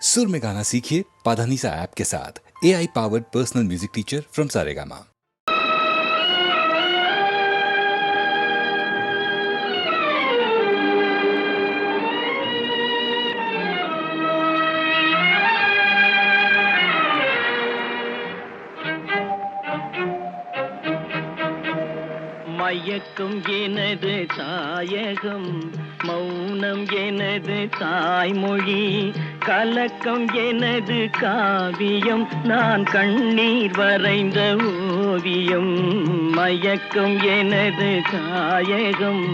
सुर में गाना सीखिए पाधानीसा ऐप के साथ। AI powered personal music teacher from Saregama. மயக்கம் எனது தாயகம், மௌனம் எனது தாய்மொழி, கலக்கம் எனது காவியம், நான் கண்ணீர் வரைந்த ஓவியம். மயக்கம் எனது தாயகம்,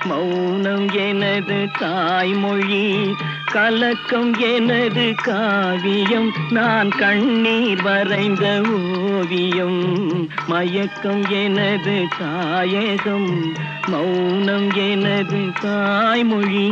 மௌனம் எனது தாய்மொழி, கலக்கம் எனது காவியம், நான் கண்ணீர் வரைந்த ஓவியம். மயக்கம் எனது தாயகம், மௌனம் எனது தாய்மொழி.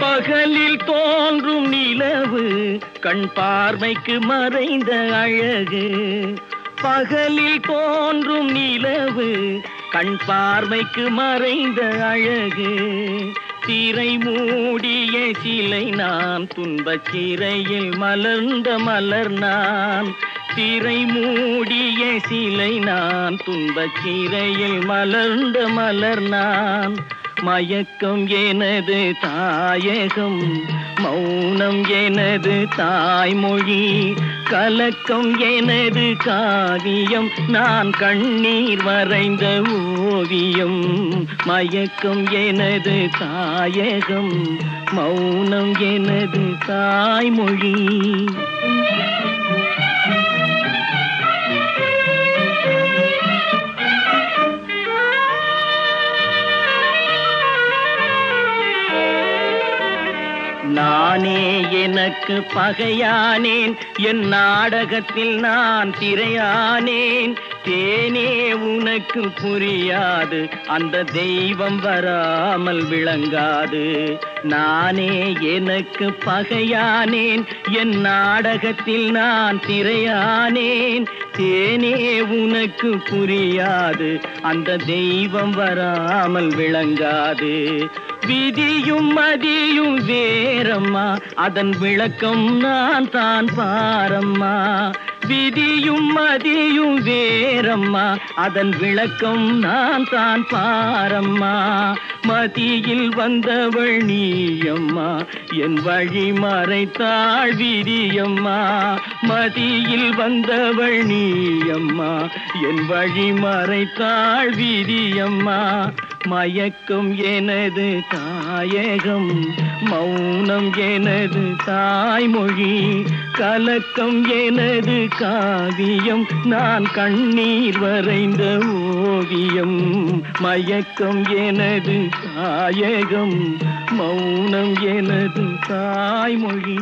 பகலில் தோன்றும் நிலவு கண் பார்வைக்கு மறைந்த அழகு. பகலில் தோன்றும் நிலவு கண் பார்வைக்கு மறைந்த அழகு. திரை மூடிய சிலை நான், துன்பச் சிறையில் மலர்ந்த மலர் நான். திரை மூடிய சிலை நான், துன்பச் சிறையில் மலர்ந்த மலர் நான். மயக்கம் எனது தாயகம், மௌனம் எனது தாய்மொழி, கலக்கம் எனது காவியம், நான் கண்ணீர் வரைந்த ஓவியம். மயக்கம் எனது தாயகம், மௌனம் எனது தாய்மொழி. நானே எனக்கு பகையானேன், என் நாடகத்தில் நான் திரையானேன். தேனே உனக்கு புரியாது, அந்த தெய்வம் வராமல் விளங்காது. நானே எனக்கு பகையானேன், என் நாடகத்தில் நான் திரையானேன். தேனே உனக்கு புரியாது, அந்த தெய்வம் வராமல் விளங்காது. விதியும் மதியும் வேறம்மா, அதன் விளக்கம் நான் தான் பாரம்மா. விதியும் மதியும் வேறம்மா, அதன் விளக்கம் நான் தான் பாரம்மா. மதியில் வந்தவள் நீயம்மா, என் வழி மறைத்தாள் விதியம்மா. மதியில் வந்தவள் நீயம்மா, என் வழி மறைத்தாள் விதியம்மா. மயக்கம் எனது தாயகம், மௌனம் எனது தாய்மொழி, கலக்கம் எனது காவியம், நான் கண்ணீர் வரைந்த ஓவியம். மயக்கம் எனது தாயகம், மௌனம் எனது தாய்மொழி.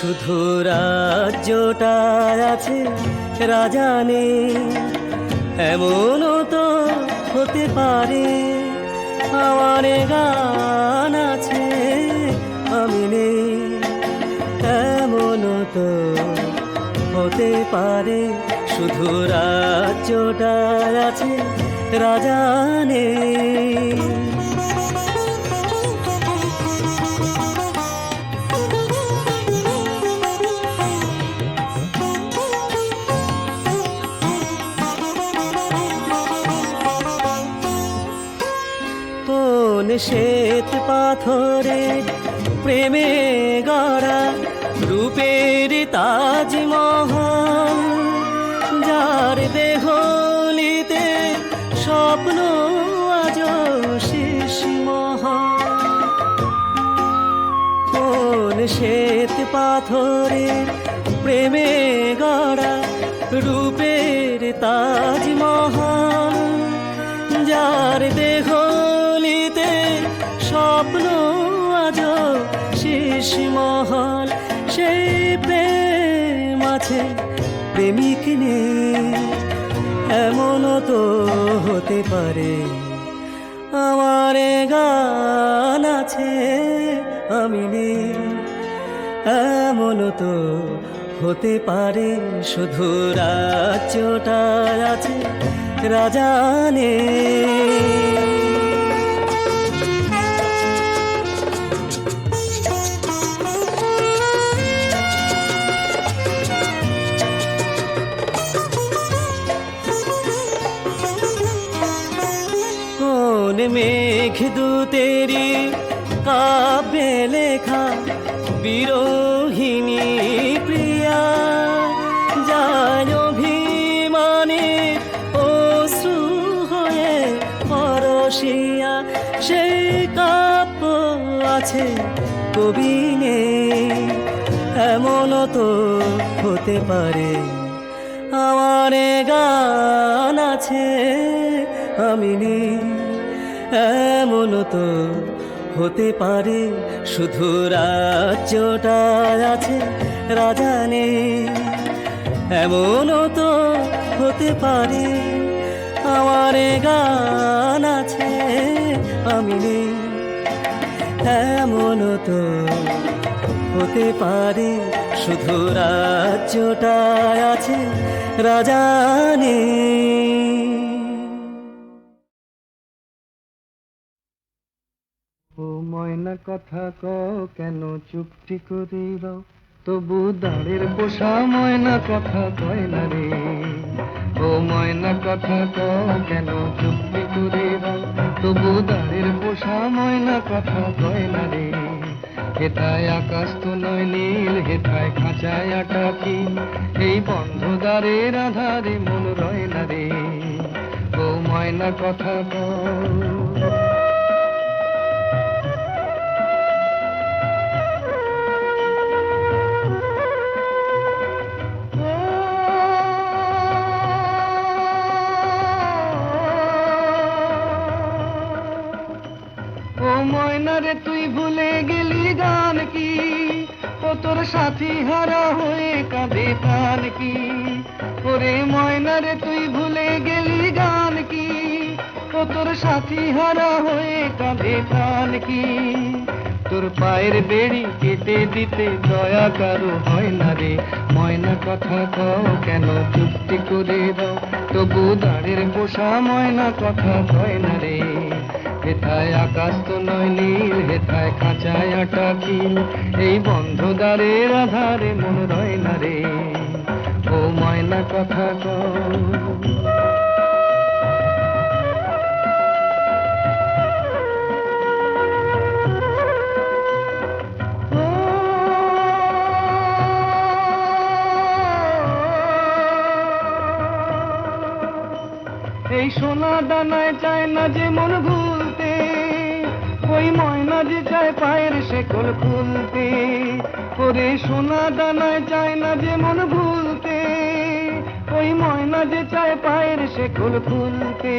শুধু রাজ্যটা আছে রাজা নেই, এমনও তো হতে পারে। আমার গান আছে আমি নেই, এমনও তো হতে পারে। শুধু রাজ্যটা আছে রাজা নেই। শ্বেত পাথরে প্রেমে গড়া রূপের তাজমহল, যার দেহলিতে স্বপ্ন আজ শেষ মহল। কোন শ্বেত পাথরের প্রেমে গড়া রূপের তাজমহল, যার দেহলিতে স্বপ্ন আজ শেষমহল। সেই প্রেম আছে প্রেমিক নেই, এমনও তো হতে পারে। আমার গান আছে আমি নেই, এমনও তো হতে পারে। শুধু রাজ্যটা আছে রাজা নেই। কোন মেঘদূতেরি কাব্যে লেখা বিরোহিণী প্রিয়া, যায় অভিমানে অশ্রু হয়ে পরশিয়া। সেই কাব্য আছে কবি নেই, এমনও তো হতে পারে। আমার গান আছে আমি নেই, এমনও তো হতে পারে। শুধু রাজ্যটা আছে রাজা নেই, এমনও তো হতে পারে। আমার গান আছে আমি নেই, এমনও তো হতে পারে। শুধু রাজ্যটা আছে রাজা নেই। ও ময়না কথা কও কেন চুপটি করে রও, তবু দাঁড়ের পোষা ময়না কথা কয় না রে। ও ময়না কথা কও কেন চুপটি করে রও, তবু দাঁড়ের পোষা ময়না কথা কয় না রে। হেথায় আকাশ তো নয় নীল, হেথায় খাঁচায় আটা কি, এই বন্ধ দ্বারের আধারে মন রয় না রে। ও ময়না কথা কও। ময়নারে তুই ভুলে গেলি গান কি, ও তোর সাথী হারা হয়ে কাঁদে প্রাণ কি। ওরে ময়নারে তুই ভুলে গেলি গান কি, ও তোর সাথী হারা হয়ে কাঁদে প্রাণ কি। তোর পায়ের বেড়ি কেটে দিতে দয়া কারো হয় না রে। ময়না কথা কও কেন চুপটি করে দাও, তবু দাঁড়ের পোষা ময়না কথা কয় না রে। হেথায় আকাশ তো নয় নীল, হেথায় খাঁচায় আটা কিল, এই বন্ধ দ্বারের আধারে মন রয় না রে। ও ময়না কথা কও। এই সোনা দানায় চায় না যে মন ভুলতে, ওই ময়না যে চায় পায়ের শেকল খুলতে। ওরে সোনা দানায় চায় না যে মন ভুলতে, ওই ময়না যে চায় পায়ের শেকল খুলতে।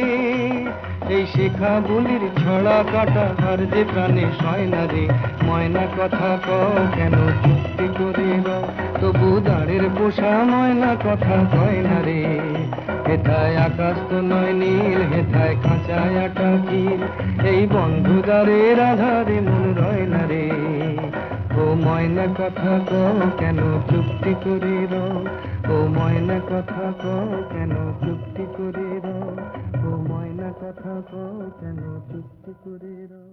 এই শেখা বলির ছড়া কাটা আর যে প্রাণে সয় না রে। ময়না কথা কও কেন চুপটি করে রও, তবু দাঁড়ের পোষা ময়না কথা কয় না রে। হেথায় আকাশ তো নয় নীল, হেথায় খাঁচায় আটা কিল, এই বন্ধু দ্বারের আধারে মন রয় না রে। ও ময়না কথা কও কেন চুপটি করে রও, ও ময়না কথা কও কেন চুপটি করে রও, ও ময়না কথা কও কেন চুপটি করে রও।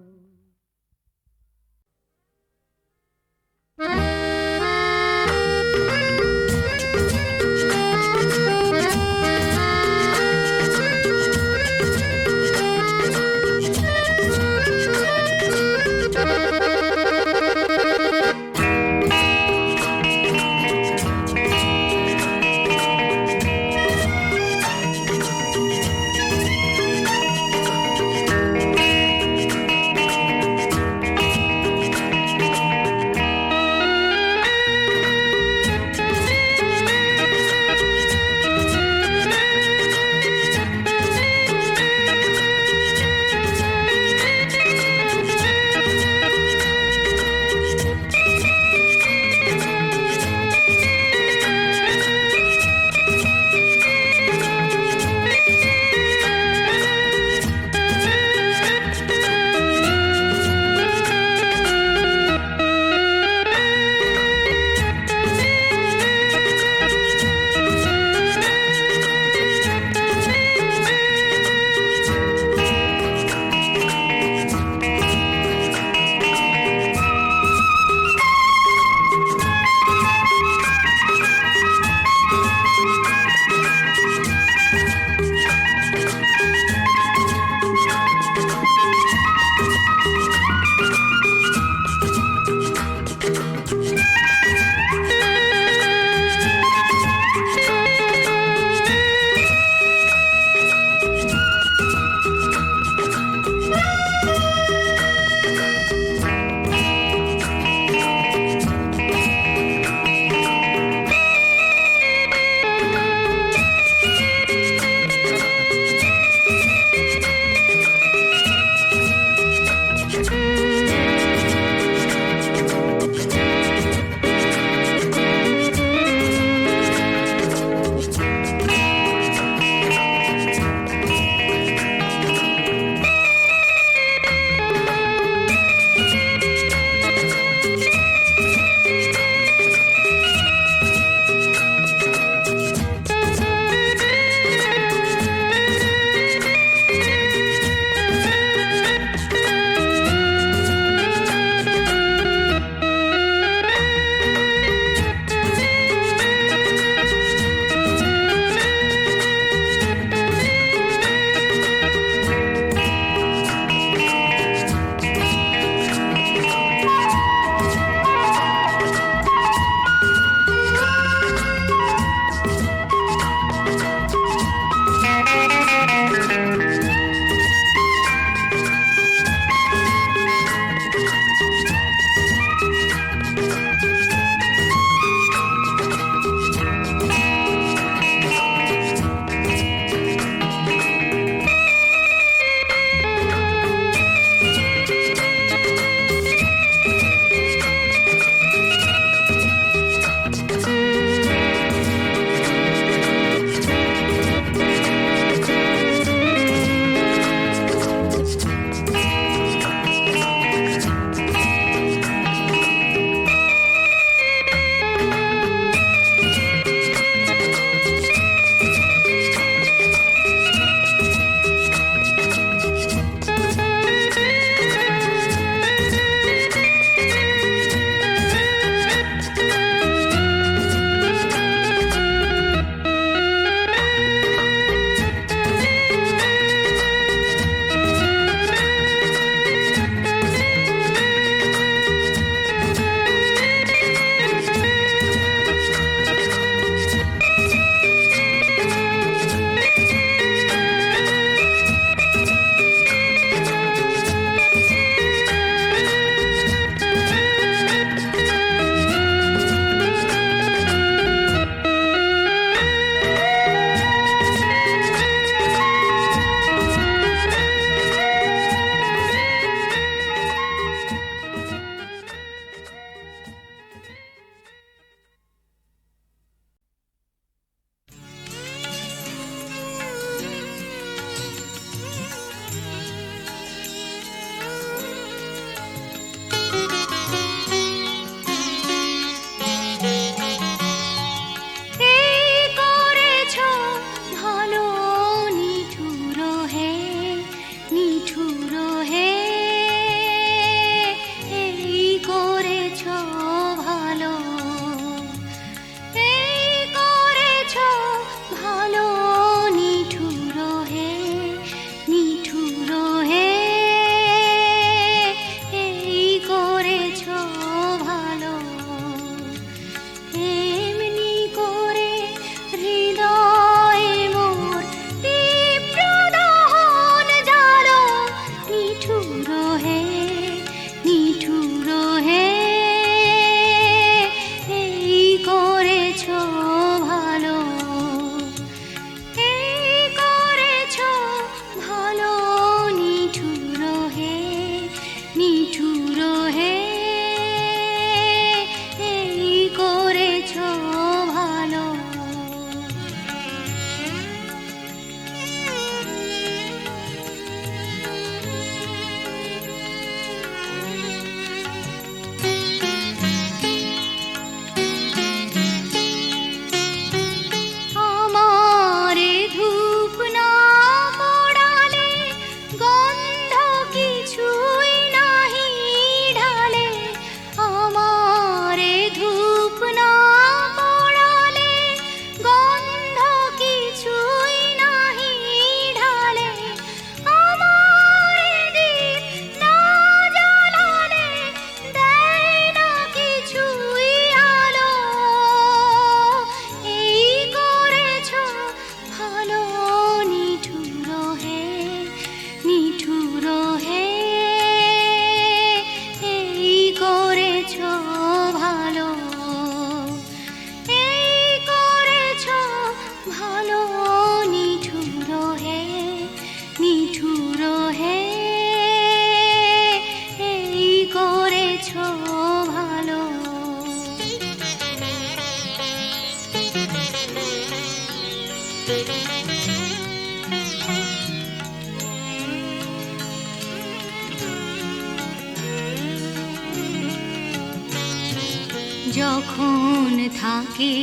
যখন থাকে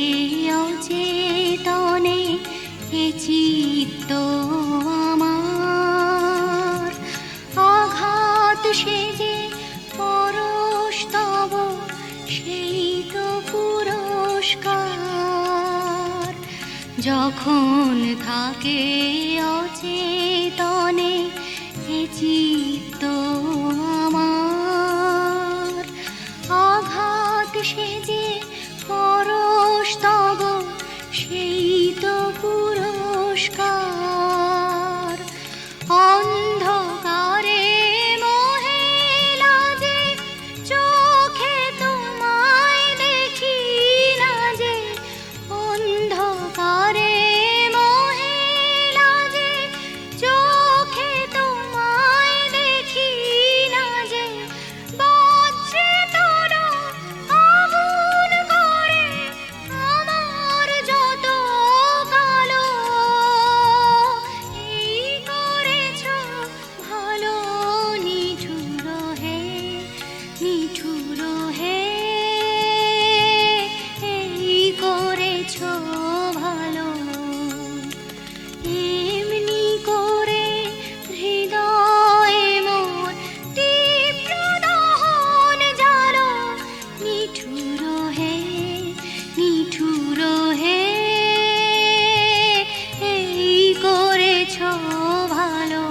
অচেতনে এ চিত্ত আমার, আঘাত সেজে পরশ তব সেই তো পুরস্কার। যখন থাকে অচেতনে এ চিত্ত আমার, আঘাত সেজে পরশ তব সেই তো পুরস্কার। অন্ধকারে মোহে লাজে চোখে তোমায় দেখি না যে, অন্ধকারে মোহে লাজে চোখে তোমায় দেখি না যে, বজ্রে তোর আগুন করে আমার যত কালো, এই করেছ ভালো নিঠুর হে, নিঠুর হে, এই করেছ ভালো। এমনি করে হৃদয়ে মোর তীব্র দহন জ্বালো, নিঠুর হে, নিঠুর হে, এই করেছ ভালো,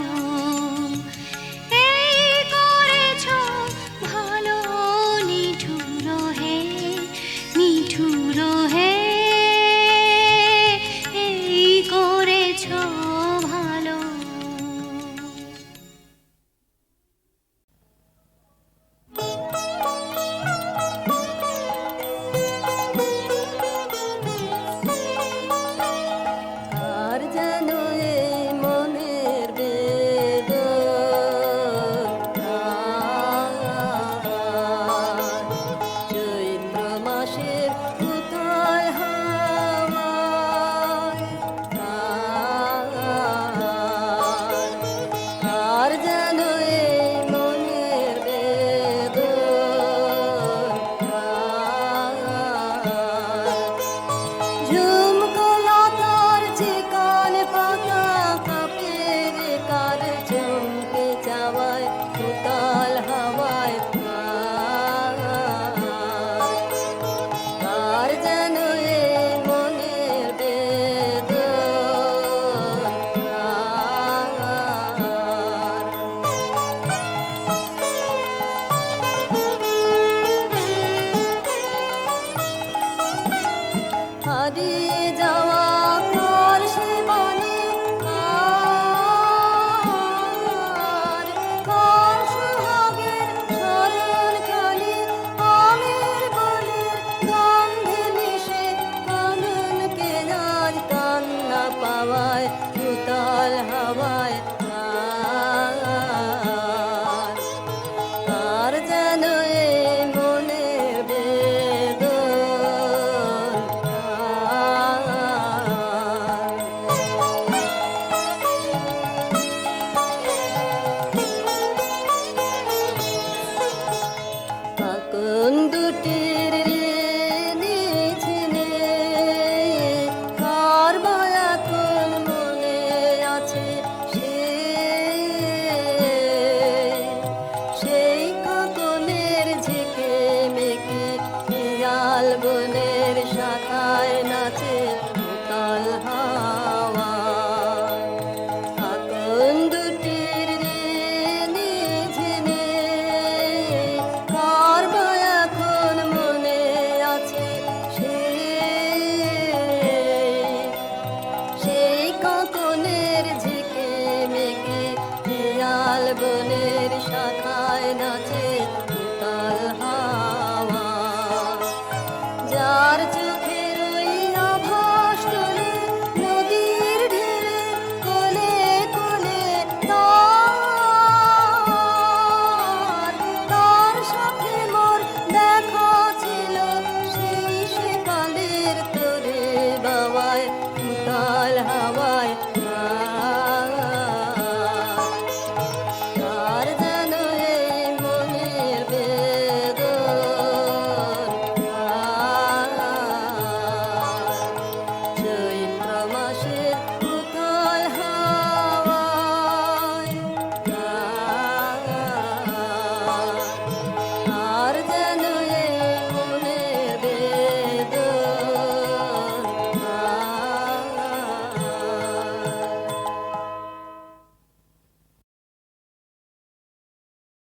এই করেছ ভালো, নিঠুর হে, নিঠুর হে, এই করেছ ভালো। আর যেন এই মনের বেদন, চৈত্র মাসের উথাল হাওয়ায়, আর যেন এই মনের বেদন, ঝুমকো লতার চিকন পাতা কাঁপে রে কার চমকে যাওয়ায় উতাল হাওয়ায়। আর যেন এই মনের বেদন, হারিয়ে যাওয়া ঘর সে বনে আর, ঘর সোহাগের স্মরণখানি আমের বনের গন্ধে মিশে, কাননকে আজ কান্না পাওয়ায় উতাল হাওয়ায়। আর যেন এই মনের বেদন, কাকন দুটির নিঝিনে কার মায়া কোন মনে আছে, সেই কাকনের ঝিকে মেকে বিড়াল বনের শাখায়